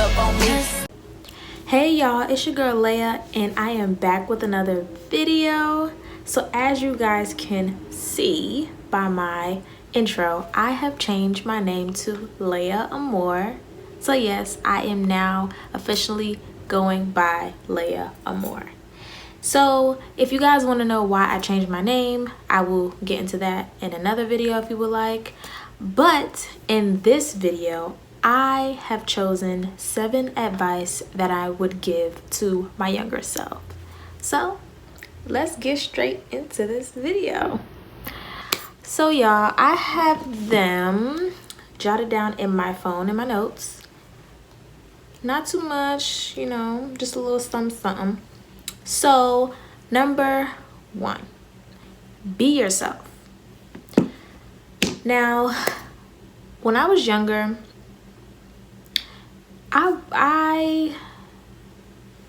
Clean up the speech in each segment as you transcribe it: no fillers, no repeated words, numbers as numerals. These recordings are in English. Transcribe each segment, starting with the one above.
up on me. Hey y'all, it's your girl Leia and I am back with another video. So as you guys can see by my intro, I have changed my name to Leia Amore. So yes, I am now officially going by Leia Amore. So if you guys want to know why I changed my name, I will get into that in another video if you would like. But in this video, I have chosen 7 advice that I would give to my younger self. So let's get straight into this video. So y'all, I have them jotted down in my phone in my notes. Not too much, you know, just a little something. So number 1, be yourself. Now, when I was younger, I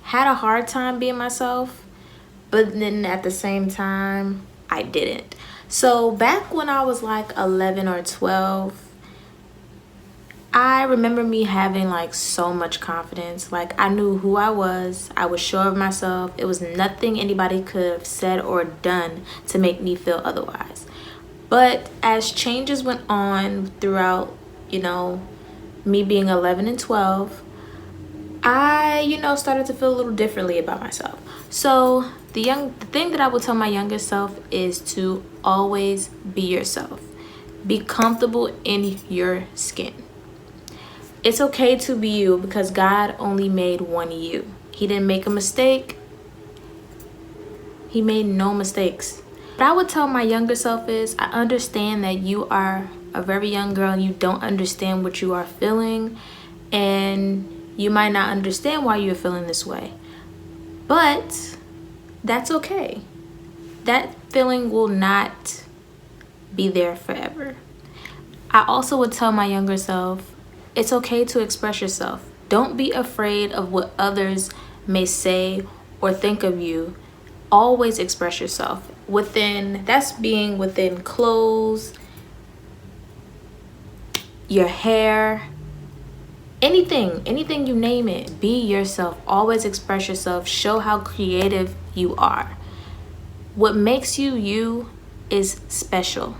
had a hard time being myself, but then at the same time, I didn't. So back when I was like 11 or 12, I remember me having like so much confidence. Like I knew who I was sure of myself. It was nothing anybody could have said or done to make me feel otherwise. But as changes went on throughout, you know, me being 11 and 12, I, started to feel a little differently about myself. So the thing that I would tell my younger self is to always be yourself. Be comfortable in your skin. It's okay to be you because God only made one you. He didn't make a mistake. He made no mistakes. What I would tell my younger self is, I understand that you are a very young girl and you don't understand what you are feeling, and you might not understand why you're feeling this way, but that's okay. That feeling will not be there forever. I also would tell my younger self, it's okay to express yourself. Don't be afraid of what others may say or think of you. Always express yourself. That's being within clothes, your hair, anything you name it. Be yourself. Always express yourself. Show how creative you are. What makes you you is special.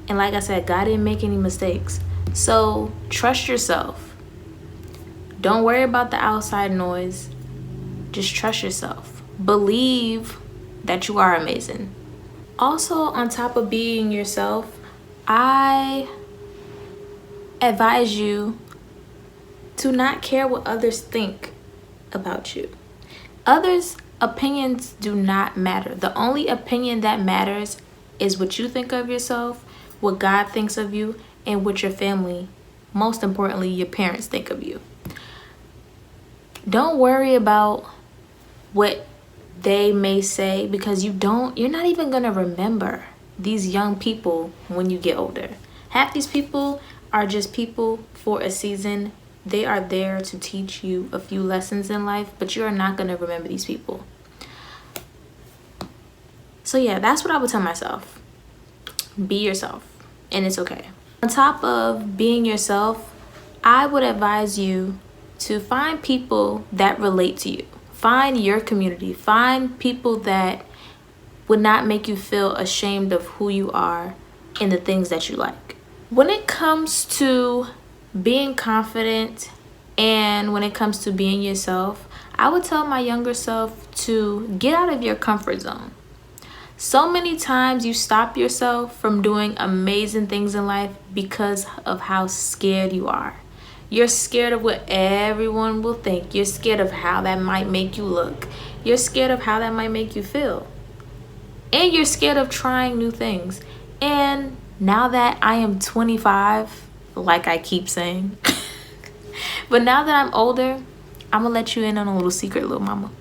And like I said, God didn't make any mistakes. So trust yourself. Don't worry about the outside noise. Just trust yourself. Believe that you are amazing. Also, on top of being yourself, I advise you to not care what others think about you. Others' opinions do not matter. The only opinion that matters is what you think of yourself, what God thinks of you, and what your family, most importantly, your parents think of you. Don't worry about what they may say because you're not even gonna remember these young people when you get older. Half these people are just people for a season. They are there to teach you a few lessons in life, but you are not gonna remember these people. So yeah, that's what I would tell myself. Be yourself, and it's okay. On top of being yourself, I would advise you to find people that relate to you. Find your community. Find people that would not make you feel ashamed of who you are and the things that you like. When it comes to being confident and when it comes to being yourself, I would tell my younger self to get out of your comfort zone. So many times you stop yourself from doing amazing things in life because of how scared you are. You're scared of what everyone will think. You're scared of how that might make you look. You're scared of how that might make you feel. And you're scared of trying new things. And now that I am 25, like I keep saying, but now that I'm older, I'm gonna let you in on a little secret, little mama.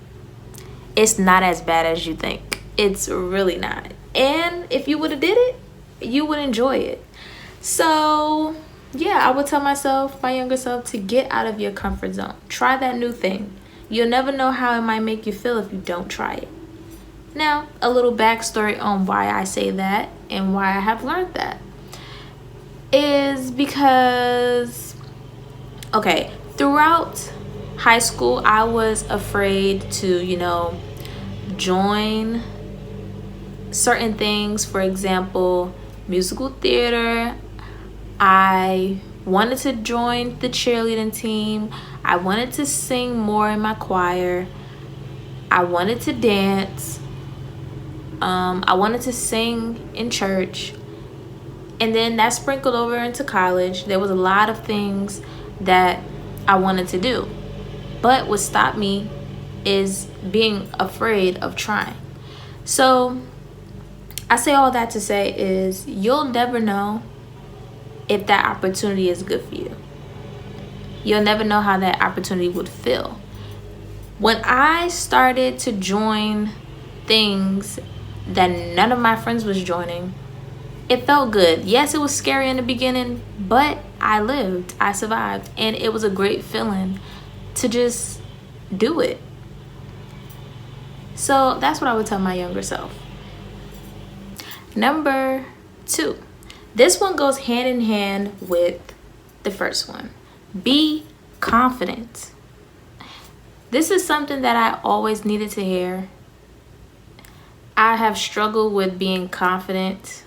It's not as bad as you think. It's really not. And if you would have did it, you would enjoy it. So yeah, I would tell my younger self, to get out of your comfort zone. Try that new thing. You'll never know how it might make you feel if you don't try it. Now, a little backstory on why I say that and why I have learned that is because, okay, Throughout high school, I was afraid to, join certain things. For example, musical theater. I wanted to join the cheerleading team. I wanted to sing more in my choir. I wanted to dance. I wanted to sing in church. And then that sprinkled over into college. There was a lot of things that I wanted to do. But what stopped me is being afraid of trying. So I say all that to say is you'll never know if that opportunity is good for you. You'll never know how that opportunity would feel. When I started to join things that none of my friends was joining, it felt good. Yes, it was scary in the beginning, but I lived, I survived, and it was a great feeling to just do it. So that's what I would tell my younger self. Number 2. This one goes hand in hand with the first one. Be confident. This is something that I always needed to hear. I have struggled with being confident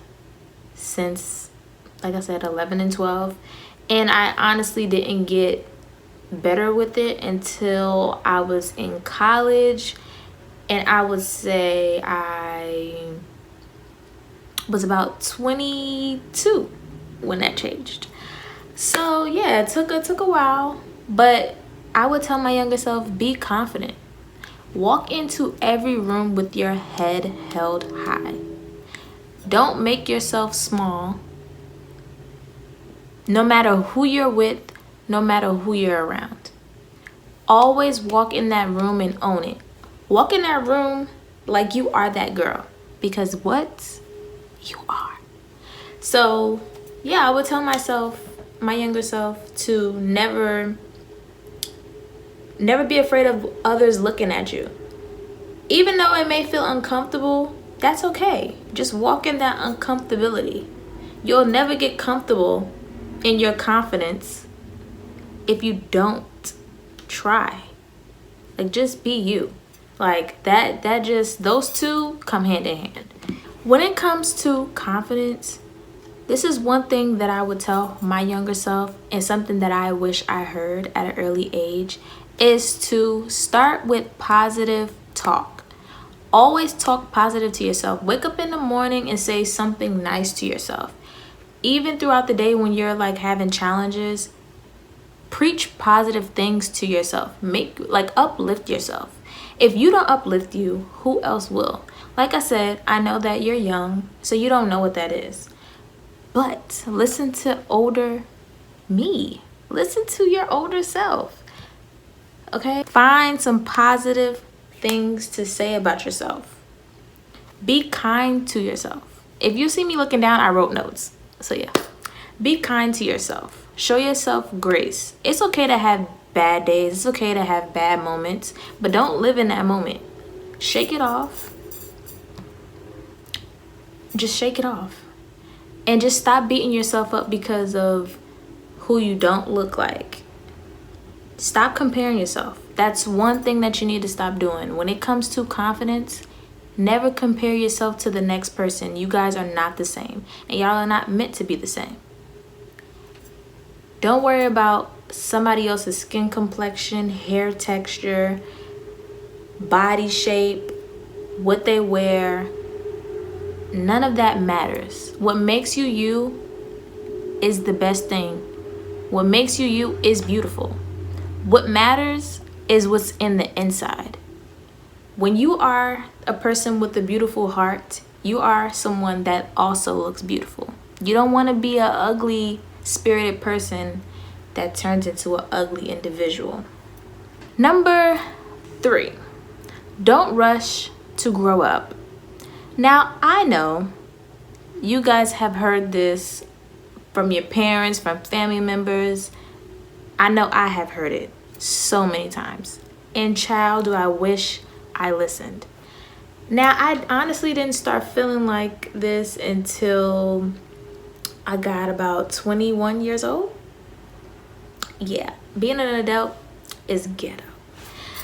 since, like I said, 11 and 12. And I honestly didn't get better with it until I was in college. And I would say I was about 22 when that changed. So yeah, it took a while, but I would tell my younger self, be confident. Walk into every room with your head held high. Don't make yourself small. No matter who you're with, no matter who you're around. Always walk in that room and own it. Walk in that room like you are that girl, because what? You are. So yeah, I would tell myself, my younger self, to never be afraid of others looking at you. Even though it may feel uncomfortable, that's okay. Just walk in that uncomfortability. You'll never get comfortable in your confidence if you don't try. Like, just be you. Like that just, those two come hand in hand. When it comes to confidence, this is one thing that I would tell my younger self, and something that I wish I heard at an early age, is to start with positive talk. Always talk positive to yourself. Wake up in the morning and say something nice to yourself. Even throughout the day when you're like having challenges, preach positive things to yourself. Uplift yourself. If you don't uplift you, who else will? Like I said, I know that you're young, so you don't know what that is. But listen to older me. Listen to your older self. Okay? Find some positive things to say about yourself. Be kind to yourself. If you see me looking down, I wrote notes. So yeah. Be kind to yourself. Show yourself grace. It's okay to have bad days. It's okay to have bad moments. But don't live in that moment. Shake it off. Just shake it off. And just stop beating yourself up because of who you don't look like. Stop comparing yourself. That's one thing that you need to stop doing. When it comes to confidence, never compare yourself to the next person. You guys are not the same. And y'all are not meant to be the same. Don't worry about somebody else's skin complexion, hair texture, body shape, what they wear. None of that matters. What makes you you is the best thing. What makes you you is beautiful. What matters is what's in the inside. When you are a person with a beautiful heart, you are someone that also looks beautiful. You don't want to be an ugly spirited person that turns into an ugly individual. Number 3, don't rush to grow up. Now, I know you guys have heard this from your parents, from family members. I know I have heard it so many times. And child, do I wish I listened. Now, I honestly didn't start feeling like this until I got about 21 years old. yeah, being an adult is ghetto.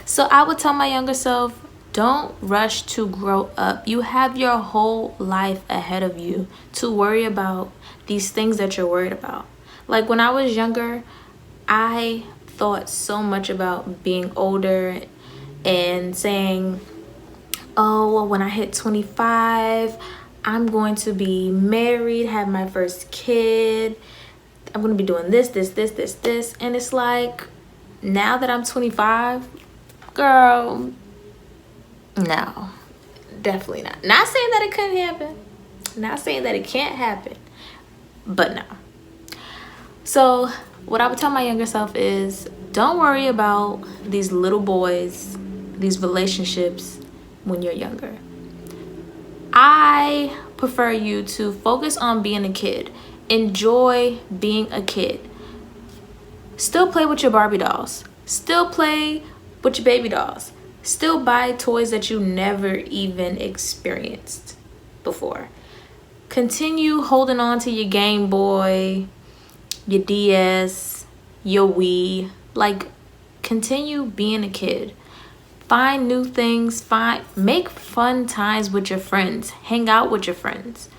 So I would tell my younger self, don't rush to grow up. You have your whole life ahead of you to worry about these things that you're worried about. Like when I was younger, I thought so much about being older and saying, oh, well, when I hit 25, I'm going to be married, have my first kid. I'm going to be doing this. And it's like, now that I'm 25, girl, no, definitely not. Not saying that it couldn't happen. Not saying that it can't happen. But no. So what I would tell my younger self is, don't worry about these little boys, these relationships when you're younger. I prefer you to focus on being a kid. Enjoy being a kid. Still play with your Barbie dolls. Still play with your baby dolls. Still buy toys that you never even experienced before. Continue holding on to your Game Boy, your DS, your Wii. Like, continue being a kid. Find new things. Make fun times with your friends. Hang out with your friends.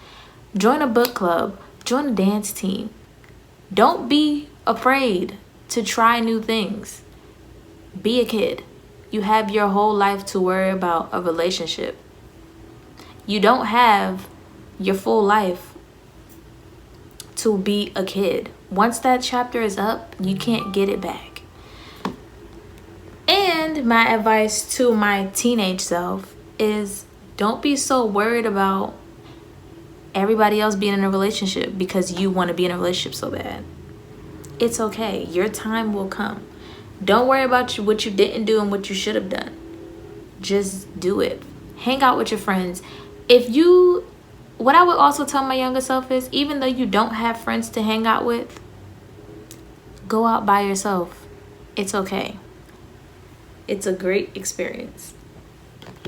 Join a book club. Join a dance team. Don't be afraid to try new things. Be a kid. You have your whole life to worry about a relationship. You don't have your full life to be a kid. Once that chapter is up, you can't get it back. And my advice to my teenage self is, don't be so worried about everybody else being in a relationship because you want to be in a relationship so bad. It's okay. Your time will come. Don't worry about what you didn't do and what you should have done. Just do it. Hang out with your friends. What I would also tell my younger self is, even though you don't have friends to hang out with, go out by yourself. It's okay. It's a great experience.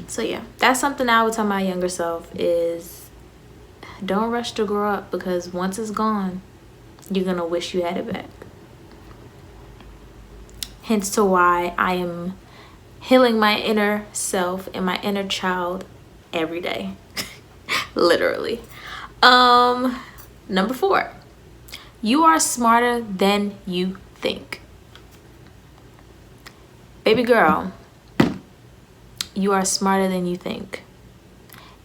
So yeah, that's something I would tell my younger self is, don't rush to grow up, because once it's gone, you're going to wish you had it back. Hence to why I am healing my inner self and my inner child every day. Literally. Number 4. You are smarter than you think. Baby girl, you are smarter than you think.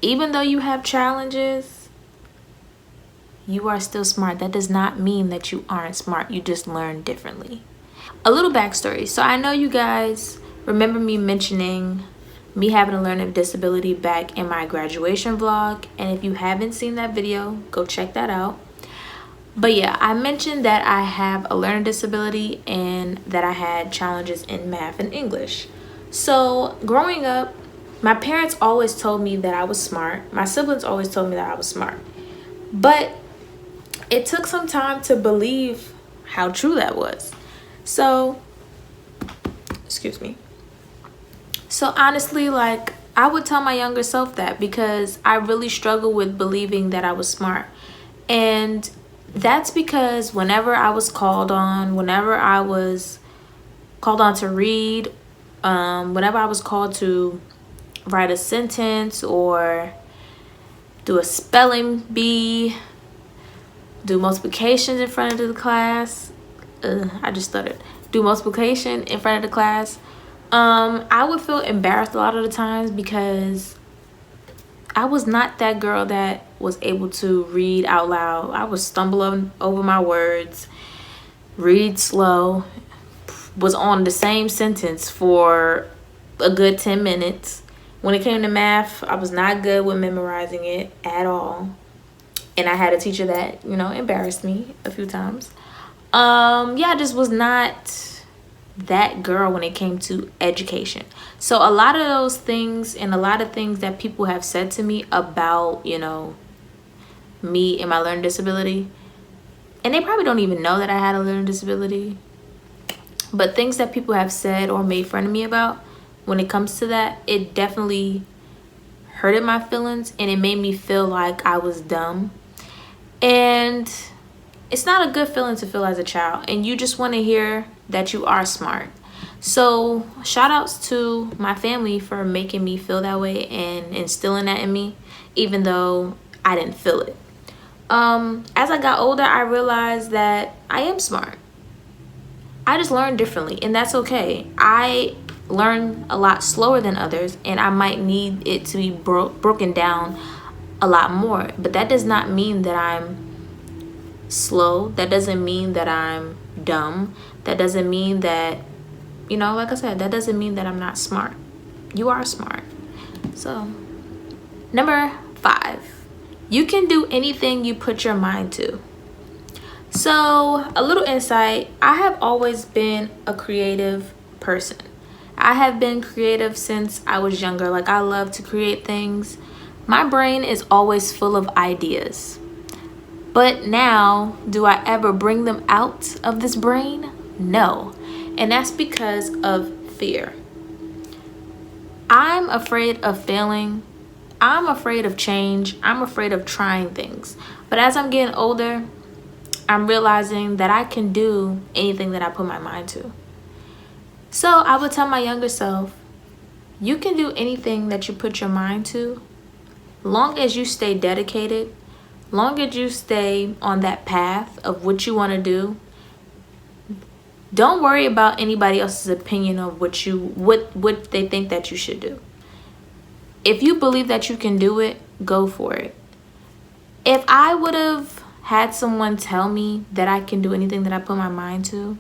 Even though you have challenges, you are still smart. That does not mean that you aren't smart. You just learn differently. A little backstory. So I know you guys remember me mentioning me having a learning disability back in my graduation vlog. And if you haven't seen that video, go check that out. But yeah, I mentioned that I have a learning disability and that I had challenges in math and English. So growing up, my parents always told me that I was smart. My siblings always told me that I was smart. But it took some time to believe how true that was. So, excuse me. So honestly, like, I would tell my younger self that, because I really struggled with believing that I was smart. And that's because whenever I was called on, whenever I was called on to read, whenever I was called to write a sentence or do a spelling bee, do multiplications in front of the class, I just stuttered. Do multiplication in front of the class. I would feel embarrassed a lot of the times because I was not that girl that was able to read out loud. I was stumbling over my words, read slow, was on the same sentence for a good 10 minutes. When it came to math, I was not good with memorizing it at all. And I had a teacher that, embarrassed me a few times. I just was not that girl when it came to education. So a lot of those things and a lot of things that people have said to me about, me and my learning disability, and they probably don't even know that I had a learning disability, but things that people have said or made fun of me about, when it comes to that, it definitely hurted my feelings and it made me feel like I was dumb. And it's not a good feeling to feel as a child, and you just want to hear that you are smart. So shout outs to my family for making me feel that way and instilling that in me, even though I didn't feel it. As I got older, I realized that I am smart. I just learn differently, and that's okay. I learn a lot slower than others, and I might need it to be broken down a lot more. But that does not mean that I'm slow. That doesn't mean that I'm dumb. That doesn't mean that, you know, like I said, that doesn't mean that I'm not smart. You are smart. So, number 5. You can do anything you put your mind to. So, a little insight. I have always been a creative person. I have been creative since I was younger. Like, I love to create things. My brain is always full of ideas. But now, do I ever bring them out of this brain? No. And that's because of fear. I'm afraid of failing. I'm afraid of change. I'm afraid of trying things. But as I'm getting older, I'm realizing that I can do anything that I put my mind to. So I would tell my younger self, you can do anything that you put your mind to, long as you stay dedicated, long as you stay on that path of what you want to do. Don't worry about anybody else's opinion of what they think that you should do. If you believe that you can do it, go for it. If I would have had someone tell me that I can do anything that I put my mind to,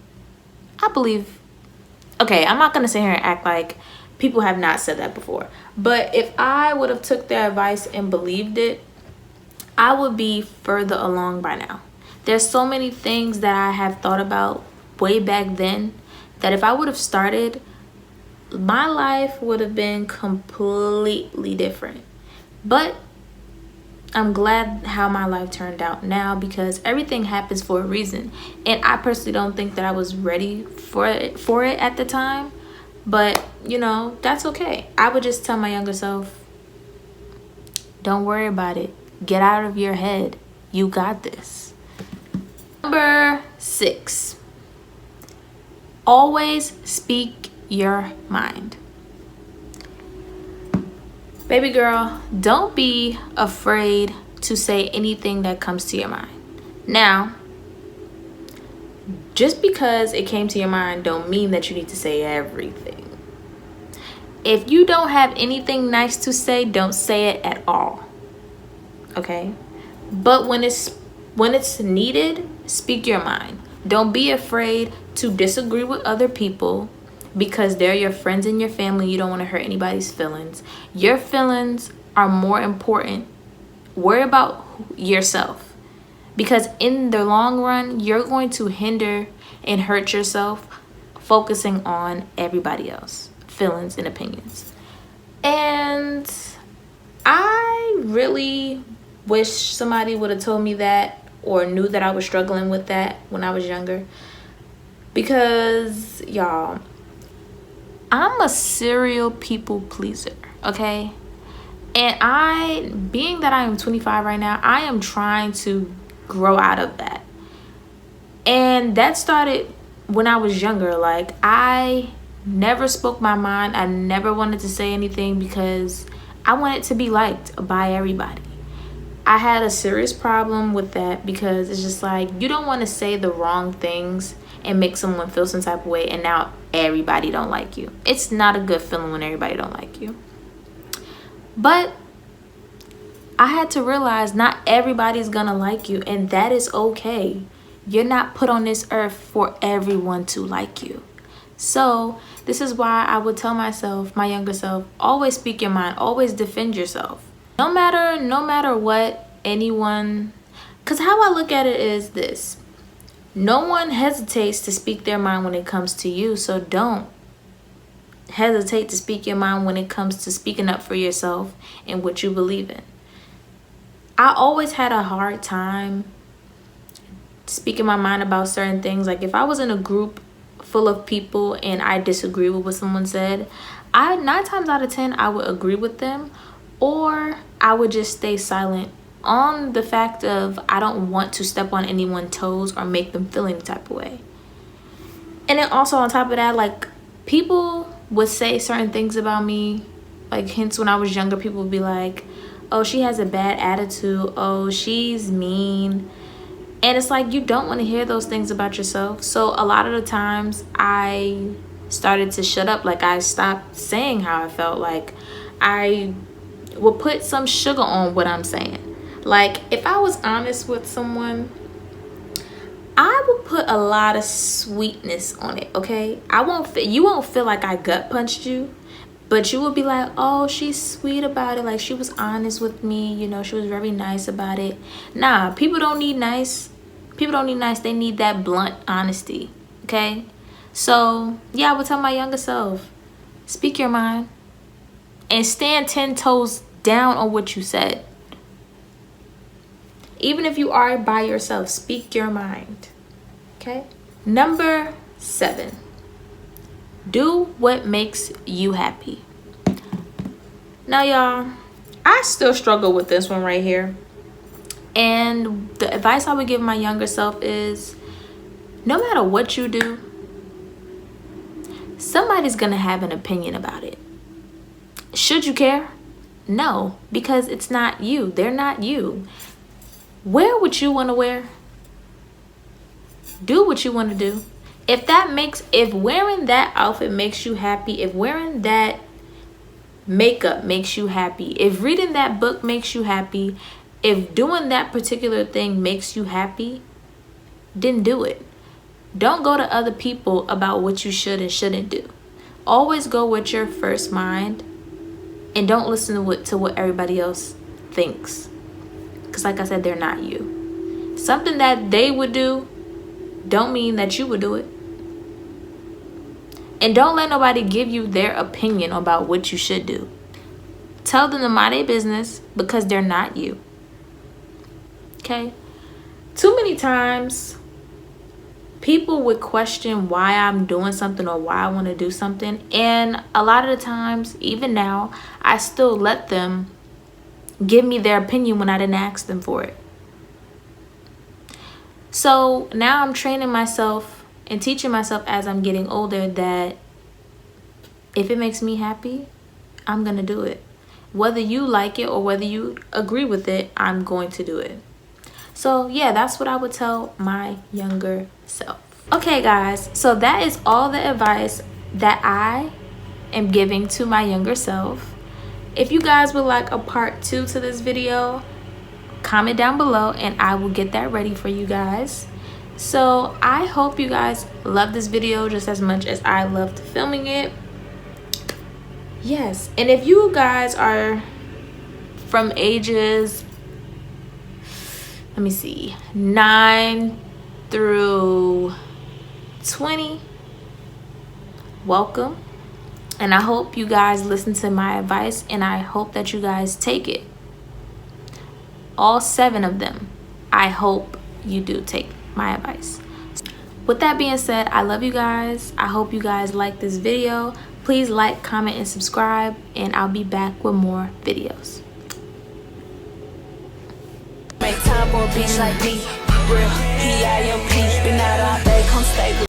I believe, okay, I'm not going to sit here and act like people have not said that before. But if I would have took their advice and believed it, I would be further along by now. There's so many things that I have thought about way back then that if I would have started, my life would have been completely different. But I'm glad how my life turned out now, because everything happens for a reason. And I personally don't think that I was ready for it at the time. But, you know, that's okay. I would just tell my younger self, don't worry about it. Get out of your head. You got this. Number 6. Always speak your mind. Baby girl, don't be afraid to say anything that comes to your mind. Now, just because it came to your mind don't mean that you need to say everything. If you don't have anything nice to say, don't say it at all. Okay? But when it's needed, speak your mind. Don't be afraid to disagree with other people, because they're your friends and your family. You don't want to hurt anybody's feelings. Your feelings are more important. Worry about yourself, because in the long run, you're going to hinder and hurt yourself focusing on everybody else feelings and opinions. And I really wish somebody would have told me that, or knew that I was struggling with that when I was younger, because y'all, I'm a serial people pleaser, okay? And being that I am 25 right now, I am trying to grow out of that. And that started when I was younger. Like, I never spoke my mind. I never wanted to say anything because I wanted to be liked by everybody. I had a serious problem with that, because it's just like, you don't want to say the wrong things and make someone feel some type of way, and now everybody don't like you. It's not a good feeling when everybody don't like you. But I had to realize not everybody's gonna like you, and that is okay. You're not put on this earth for everyone to like you. So this is why I would tell myself, my younger self, always speak your mind, always defend yourself. No matter what anyone, because how I look at it is this: no one hesitates to speak their mind when it comes to you. So don't hesitate to speak your mind when it comes to speaking up for yourself and what you believe in. I always had a hard time speaking my mind about certain things. Like, if I was in a group full of people and I disagree with what someone said, 9 times out of 10 I would agree with them, or I would just stay silent on the fact of I don't want to step on anyone's toes or make them feel any type of way. And then also on top of that, like, people would say certain things about me. Like, hence when I was younger, people would be like, oh, she has a bad attitude, oh, she's mean. And it's like, you don't want to hear those things about yourself. So a lot of the times I started to shut up. Like, I stopped saying how I felt. Like, I would put some sugar on what I'm saying. Like, if I was honest with someone, I would put a lot of sweetness on it, okay? You won't feel like I gut punched you, but you will be like, oh, she's sweet about it. Like, she was honest with me, you know, she was very nice about it. Nah, people don't need nice. People don't need nice. They need that blunt honesty, okay? So, yeah, I would tell my younger self, speak your mind and stand 10 toes down on what you said. Even if you are by yourself, speak your mind, okay? Number 7, do what makes you happy. Now, y'all, I still struggle with this one right here. And the advice I would give my younger self is, no matter what you do, somebody's gonna have an opinion about it. Should you care? No, because it's not you. They're not you. Wear what you want to wear. Do what you want to do. If wearing that outfit makes you happy, if wearing that makeup makes you happy, if reading that book makes you happy, if doing that particular thing makes you happy, then do it. Don't go to other people about what you should and shouldn't do. Always go with your first mind, and don't listen to what everybody else thinks. Because like I said, they're not you. Something that they would do don't mean that you would do it. And don't let nobody give you their opinion about what you should do. Tell them to mind their business, because they're not you. Okay? Too many times, people would question why I'm doing something or why I want to do something. And a lot of the times, even now, I still let them give me their opinion when I didn't ask them for it. So now I'm training myself and teaching myself as I'm getting older that if it makes me happy, I'm going to do it. Whether you like it or whether you agree with it, I'm going to do it. So yeah, that's what I would tell my younger self. Okay, guys, so that is all the advice that I am giving to my younger self. If you guys would like a part 2 to this video, comment down below and I will get that ready for you guys. So I hope you guys love this video just as much as I loved filming it. Yes, and if you guys are from ages, let me see, 9 through 20, welcome. And I hope you guys listen to my advice, and I hope that you guys take it. All 7 of them, I hope you do take my advice. With that being said, I love you guys. I hope you guys like this video. Please like, comment, and subscribe, and I'll be back with more videos. Make time for a bitch like me. Real P-I-M-P. Been out all day, come stay with